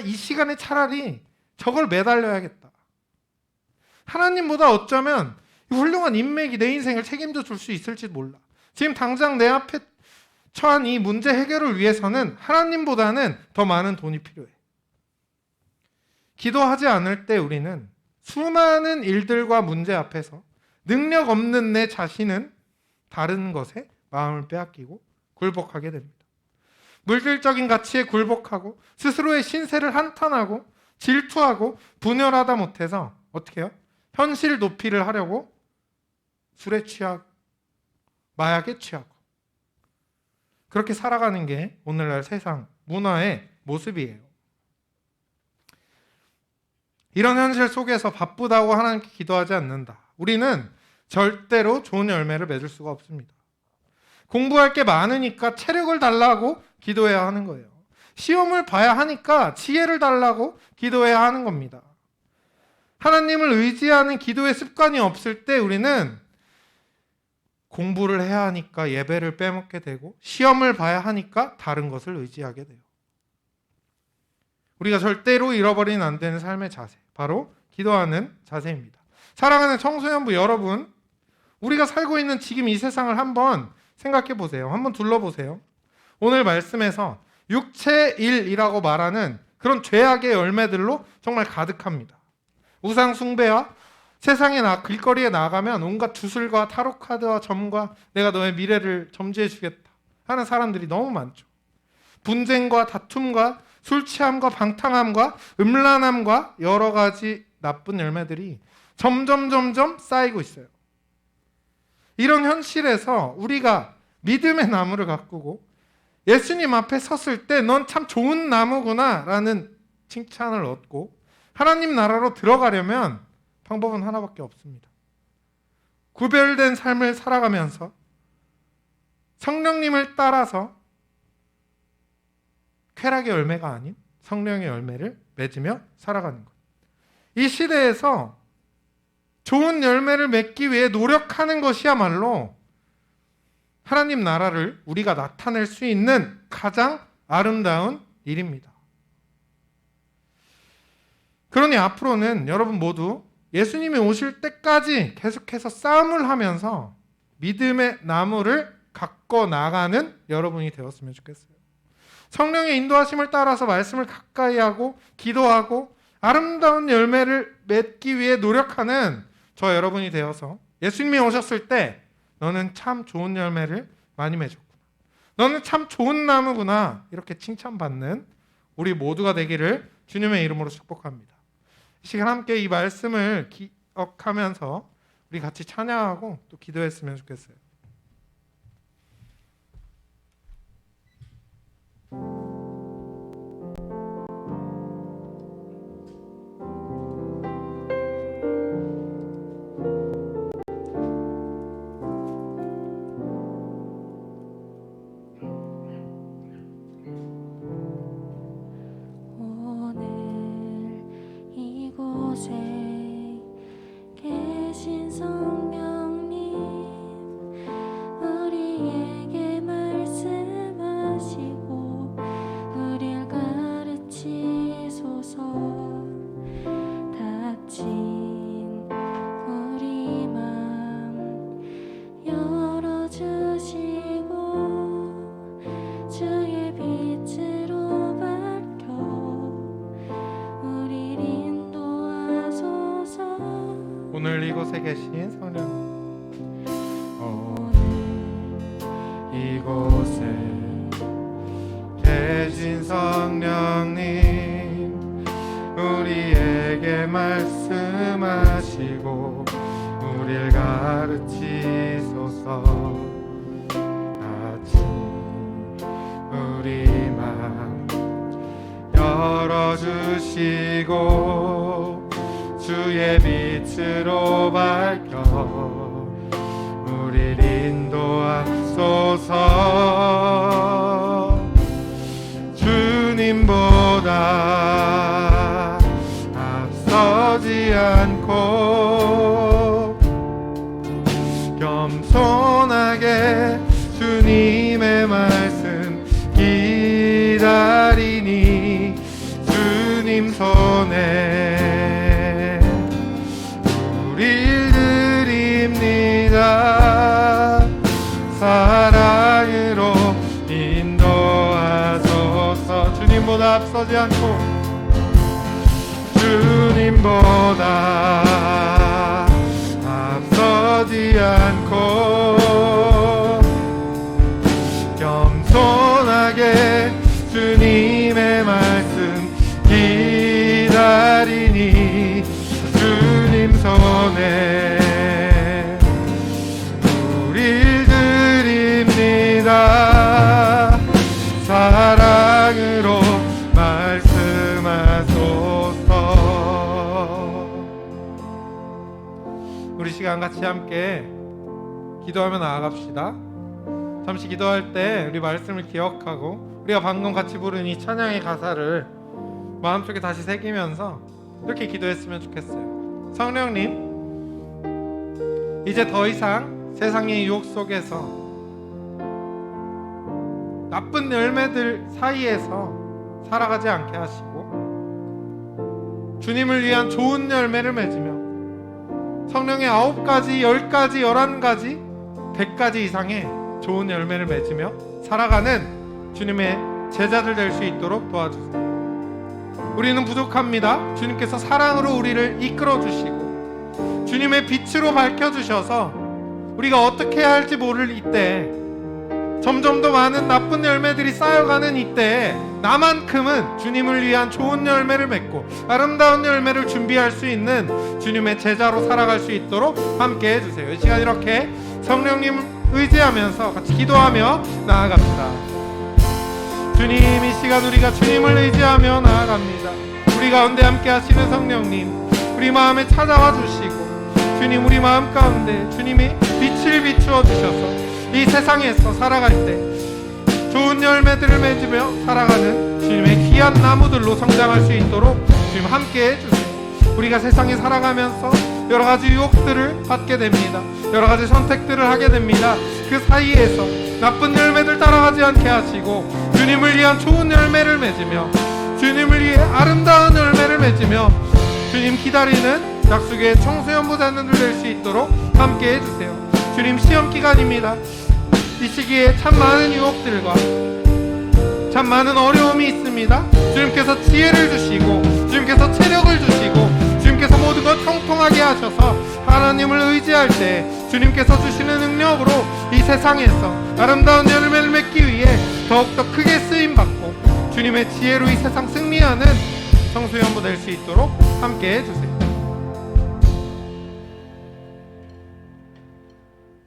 이 시간에 차라리 저걸 매달려야겠다. 하나님보다 어쩌면 훌륭한 인맥이 내 인생을 책임져 줄 수 있을지 몰라. 지금 당장 내 앞에 처한 이 문제 해결을 위해서는 하나님보다는 더 많은 돈이 필요해. 기도하지 않을 때 우리는 수많은 일들과 문제 앞에서 능력 없는 내 자신은 다른 것에 마음을 빼앗기고 굴복하게 됩니다. 물질적인 가치에 굴복하고 스스로의 신세를 한탄하고 질투하고 분열하다 못해서 어떻게 해요? 현실 도피를 하려고 술에 취하고 마약에 취하고 그렇게 살아가는 게 오늘날 세상 문화의 모습이에요. 이런 현실 속에서 바쁘다고 하나님께 기도하지 않는다. 우리는 절대로 좋은 열매를 맺을 수가 없습니다. 공부할 게 많으니까 체력을 달라고 기도해야 하는 거예요. 시험을 봐야 하니까 지혜를 달라고 기도해야 하는 겁니다. 하나님을 의지하는 기도의 습관이 없을 때 우리는 공부를 해야 하니까 예배를 빼먹게 되고 시험을 봐야 하니까 다른 것을 의지하게 돼요. 우리가 절대로 잃어버리면 안 되는 삶의 자세, 바로 기도하는 자세입니다. 사랑하는 청소년부 여러분, 우리가 살고 있는 지금 이 세상을 한번 생각해 보세요. 한번 둘러보세요. 오늘 말씀에서 육체일이라고 말하는 그런 죄악의 열매들로 정말 가득합니다. 우상 숭배와 세상에 길거리에 나가면 온갖 주술과 타로카드와 점과 내가 너의 미래를 점지해 주겠다 하는 사람들이 너무 많죠. 분쟁과 다툼과 술 취함과 방탕함과 음란함과 여러 가지 나쁜 열매들이 점점 쌓이고 있어요. 이런 현실에서 우리가 믿음의 나무를 가꾸고 예수님 앞에 섰을 때 넌 참 좋은 나무구나 라는 칭찬을 얻고 하나님 나라로 들어가려면 방법은 하나밖에 없습니다. 구별된 삶을 살아가면서 성령님을 따라서 쾌락의 열매가 아닌 성령의 열매를 맺으며 살아가는 것. 이 시대에서 좋은 열매를 맺기 위해 노력하는 것이야말로 하나님 나라를 우리가 나타낼 수 있는 가장 아름다운 일입니다. 그러니 앞으로는 여러분 모두 예수님이 오실 때까지 계속해서 싸움을 하면서 믿음의 나무를 가꿔 나가는 여러분이 되었으면 좋겠어요. 성령의 인도하심을 따라서 말씀을 가까이 하고 기도하고 아름다운 열매를 맺기 위해 노력하는 저 여러분이 되어서 예수님이 오셨을 때 너는 참 좋은 열매를 많이 맺었구나, 너는 참 좋은 나무구나 이렇게 칭찬받는 우리 모두가 되기를 주님의 이름으로 축복합니다. 이 시간 함께 이 말씀을 기억하면서 우리 같이 찬양하고 또 기도했으면 좋겠어요. 계신 성령님 우리에게 말씀하시고 우릴 가르치소서. 닫힌 우리 맘 열어주시고 주의 빛으로 밝혀 우릴 인도하소서. 오늘 이곳에 계신 성령, 이곳에 계신 성령님 우리에게 말씀하시고 가르치소서. 같이 우리 맘 열어주시고 주의 빛으로 밝혀 우릴 인도하소서. 주님보다 앞서지 않고 겸손하게 주님의 말씀 기다리니 주님 손에 우릴 드립니다. 사랑으로 인도하소서. 주님보다 앞서지 않고 주님보다 앞서지 않고 겸손하게 주님의 말씀 기다리니 주님 손에 우릴 드립니다. 사랑으로 말씀하소서. 우리 시간 같이 함께 기도하며 나아갑시다. 잠시 기도할 때 우리 말씀을 기억하고 우리가 방금 같이 부른 이 찬양의 가사를 마음속에 다시 새기면서 이렇게 기도했으면 좋겠어요. 성령님, 이제 더 이상 세상의 유혹 속에서 나쁜 열매들 사이에서 살아가지 않게 하시고 주님을 위한 좋은 열매를 맺으며 성령의 9가지, 10가지, 11가지, 100가지 이상의 좋은 열매를 맺으며 살아가는 주님의 제자들 될 수 있도록 도와주세요. 우리는 부족합니다. 주님께서 사랑으로 우리를 이끌어 주시고 주님의 빛으로 밝혀주셔서 우리가 어떻게 해야 할지 모를 이때, 점점 더 많은 나쁜 열매들이 쌓여가는 이때 나만큼은 주님을 위한 좋은 열매를 맺고 아름다운 열매를 준비할 수 있는 주님의 제자로 살아갈 수 있도록 함께 해주세요. 이 시간 이렇게 성령님 의지하면서 같이 기도하며 나아갑시다. 주님, 이 시간 우리가 주님을 의지하며 나아갑니다. 우리 가운데 함께 하시는 성령님, 우리 마음에 찾아와 주시고 주님, 우리 마음 가운데 주님이 빛을 비추어 주셔서 이 세상에서 살아갈 때 좋은 열매들을 맺으며 살아가는 주님의 귀한 나무들로 성장할 수 있도록 주님 함께 해주세요. 우리가 세상에 살아가면서 여러 가지 유혹들을 받게 됩니다. 여러 가지 선택들을 하게 됩니다. 그 사이에서 나쁜 열매들 따라가지 않게 하시고 주님을 위한 좋은 열매를 맺으며 주님을 위해 아름다운 열매를 맺으며 주님 기다리는 약속의 청소년부 자녀들 될 수 있도록 함께 해주세요. 주님, 시험 기간입니다. 이 시기에 참 많은 유혹들과 참 많은 어려움이 있습니다. 주님께서 지혜를 주시고 주님께서 체력을 주시고 주님께서 모든 것 통통하게 하셔서 하나님을 의지할 때 주님께서 주시는 능력으로 이 세상에서 아름다운 열매를 맺기 위해 더욱더 크게 쓰임받고 주님의 지혜로 이 세상 승리하는 청소년부 될 수 있도록 함께 해주세요.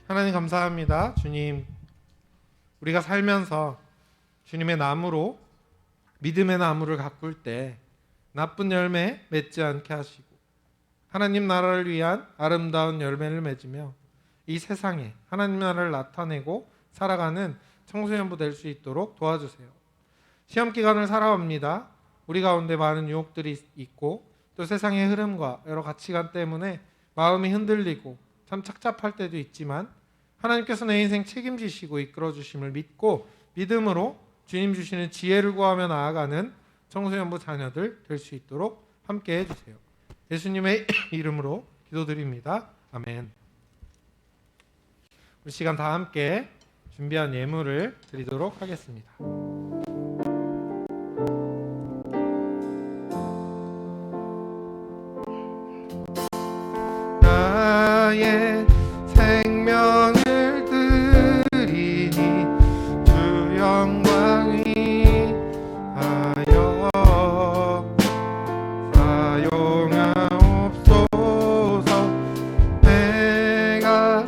하나님 감사합니다. 주님, 우리가 살면서 주님의 나무로 믿음의 나무를 가꿀 때 나쁜 열매 맺지 않게 하시고 하나님 나라를 위한 아름다운 열매를 맺으며 이 세상에 하나님 나라를 나타내고 살아가는 청소년부 될 수 있도록 도와주세요. 시험 기간을 살아갑니다. 우리 가운데 많은 유혹들이 있고 또 세상의 흐름과 여러 가치관 때문에 마음이 흔들리고 참 착잡할 때도 있지만 하나님께서 내 인생 책임지시고 이끌어주심을 믿고 믿음으로 주님 주시는 지혜를 구하며 나아가는 청소년부 자녀들 될 수 있도록 함께 해주세요. 예수님의 이름으로 기도드립니다. 아멘. 우리 시간 다 함께 준비한 예물을 드리도록 하겠습니다. 나의 생명을 드리니 주 영광 위하여 사용하옵소서. 내가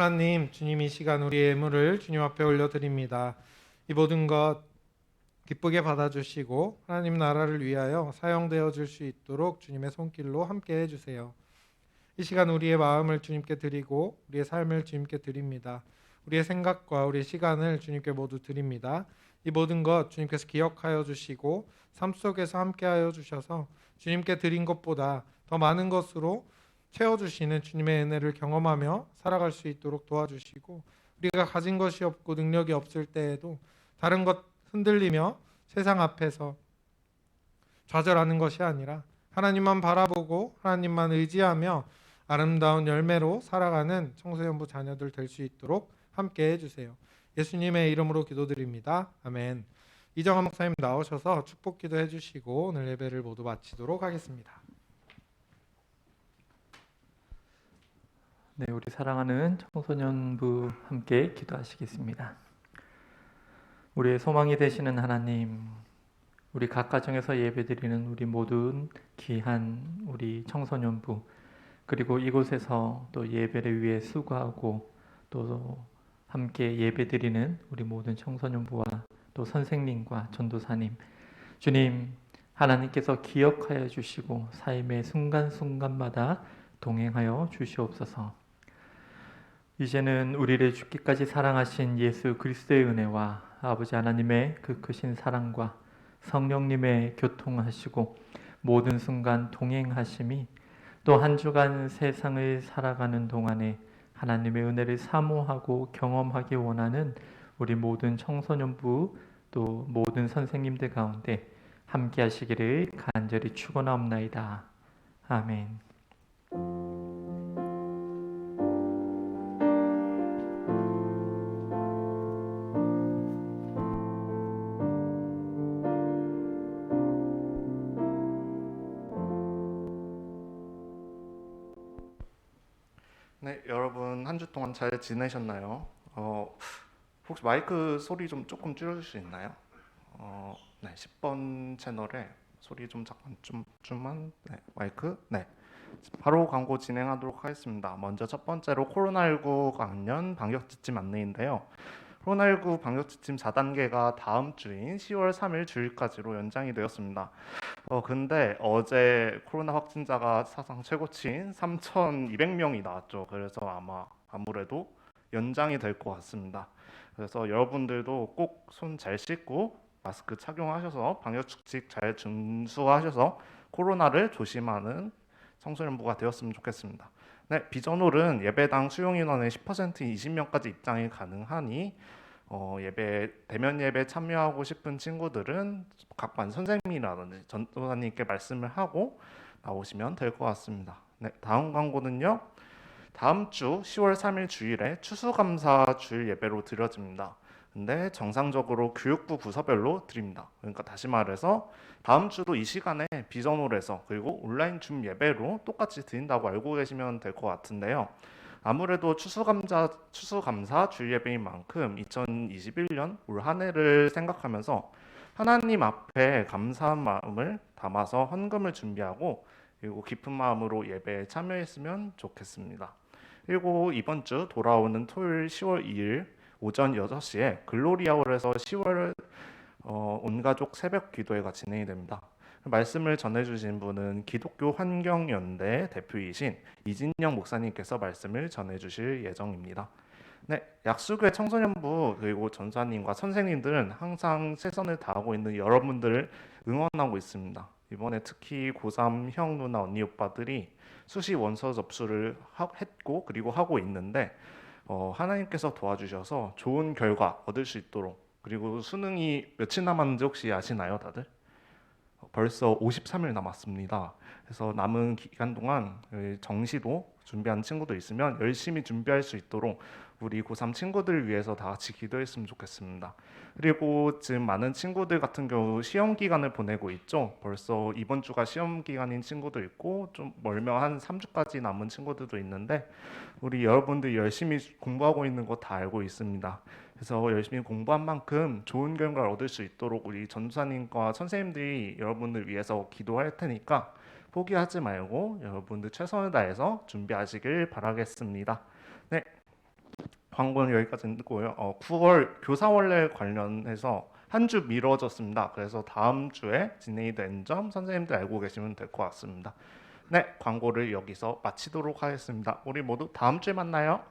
하나님, 주님 이 시간 우리의 예물을 주님 앞에 올려드립니다. 이 모든 것 기쁘게 받아주시고 하나님 나라를 위하여 사용되어 줄 수 있도록 주님의 손길로 함께 해주세요. 이 시간 우리의 마음을 주님께 드리고 우리의 삶을 주님께 드립니다. 우리의 생각과 우리의 시간을 주님께 모두 드립니다. 이 모든 것 주님께서 기억하여 주시고 삶 속에서 함께하여 주셔서 주님께 드린 것보다 더 많은 것으로 채워주시는 주님의 은혜를 경험하며 살아갈 수 있도록 도와주시고, 우리가 가진 것이 없고 능력이 없을 때에도 다른 것 흔들리며 세상 앞에서 좌절하는 것이 아니라 하나님만 바라보고 하나님만 의지하며 아름다운 열매로 살아가는 청소년부 자녀들 될 수 있도록 함께 해주세요. 예수님의 이름으로 기도드립니다. 아멘. 이정환 목사님 나오셔서 축복 기도해 주시고 오늘 예배를 모두 마치도록 하겠습니다. 네, 우리 사랑하는 청소년부 함께 기도하시겠습니다. 우리의 소망이 되시는 하나님, 우리 각 가정에서 예배드리는 우리 모든 귀한 우리 청소년부, 그리고 이곳에서 또 예배를 위해 수고하고 또 함께 예배드리는 우리 모든 청소년부와 또 선생님과 전도사님, 주님 하나님께서 기억하여 주시고 삶의 순간순간마다 동행하여 주시옵소서. 이제는 우리를 죽기까지 사랑하신 예수 그리스도의 은혜와 아버지 하나님의 그 크신 사랑과 성령님의 교통하시고 모든 순간 동행하심이 또 한 주간 세상을 살아가는 동안에 하나님의 은혜를 사모하고 경험하기 원하는 우리 모든 청소년부 또 모든 선생님들 가운데 함께 하시기를 간절히 축원하옵나이다. 아멘. 네, 여러분 한 주 동안 잘 지내셨나요? 혹시 마이크 소리 좀 조금 줄여줄 수 있나요? 네, 10번 채널에 소리 좀 잠깐 좀만 네, 마이크 네. 바로 광고 진행하도록 하겠습니다. 먼저 첫 번째로 코로나19 관련 방역 지침 안내인데요. 코로나19 방역 지침 4단계가 다음 주인 10월 3일 주일까지로 연장이 되었습니다. 근데 어제 코로나 확진자가 사상 최고치인 3,200명이 나왔죠. 그래서 아무래도 연장이 될 것 같습니다. 그래서 여러분들도 꼭 손 잘 씻고 마스크 착용하셔서 방역 수칙 잘 준수하셔서 코로나를 조심하는 청소년부가 되었으면 좋겠습니다. 네, 비전홀은 예배당 수용 인원의 10% 20명까지 입장이 가능하니 예배 대면 예배 참여하고 싶은 친구들은 각 반 선생님이라든지 전도사님께 말씀을 하고 나오시면 될 것 같습니다. 네, 다음 광고는요. 다음 주 10월 3일 주일에 추수감사 주일 예배로 드려집니다. 근데 정상적으로 교육부 부서별로 드립니다. 그러니까 다시 말해서 다음 주도 이 시간에 비전홀에서 그리고 온라인 줌 예배로 똑같이 드린다고 알고 계시면 될 것 같은데요. 아무래도 추수감사 주일 예배인 만큼 2021년 올 한 해를 생각하면서 하나님 앞에 감사한 마음을 담아서 헌금을 준비하고 그리고 깊은 마음으로 예배에 참여했으면 좋겠습니다. 그리고 이번 주 돌아오는 토요일 10월 2일 오전 6시에 글로리아홀에서 10월 온가족 새벽 기도회가 진행이 됩니다. 말씀을 전해주신 분은 기독교 환경연대 대표이신 이진영 목사님께서 말씀을 전해주실 예정입니다. 네, 약수교회 청소년부 그리고 전사님과 선생님들은 항상 최선을 다하고 있는 여러분들을 응원하고 있습니다. 이번에 특히 고3 형 누나 언니 오빠들이 수시 원서 접수를 했고 그리고 하고 있는데 하나님께서 도와주셔서 좋은 결과 얻을 수 있도록, 그리고 수능이 며칠 남았는지 혹시 아시나요 다들? 벌써 53일 남았습니다. 그래서 남은 기간 동안 정시도 준비하는 친구도 있으면 열심히 준비할 수 있도록 우리 고3 친구들을 위해서 다 같이 기도했으면 좋겠습니다. 그리고 지금 많은 친구들 같은 경우 시험 기간을 보내고 있죠. 벌써 이번 주가 시험 기간인 친구도 있고 좀 멀면 한 3주까지 남은 친구들도 있는데 우리 여러분들 열심히 공부하고 있는 거 다 알고 있습니다. 그래서 열심히 공부한 만큼 좋은 결과를 얻을 수 있도록 우리 전도사님과 선생님들이 여러분들 위해서 기도할 테니까 포기하지 말고 여러분들 최선을 다해서 준비하시길 바라겠습니다. 네, 광고는 여기까지고요. 9월 교사원래 관련해서 한 주 미뤄졌습니다. 그래서 다음 주에 지네이드 N점 선생님들 알고 계시면 될 것 같습니다. 네, 광고를 여기서 마치도록 하겠습니다. 우리 모두 다음 주에 만나요.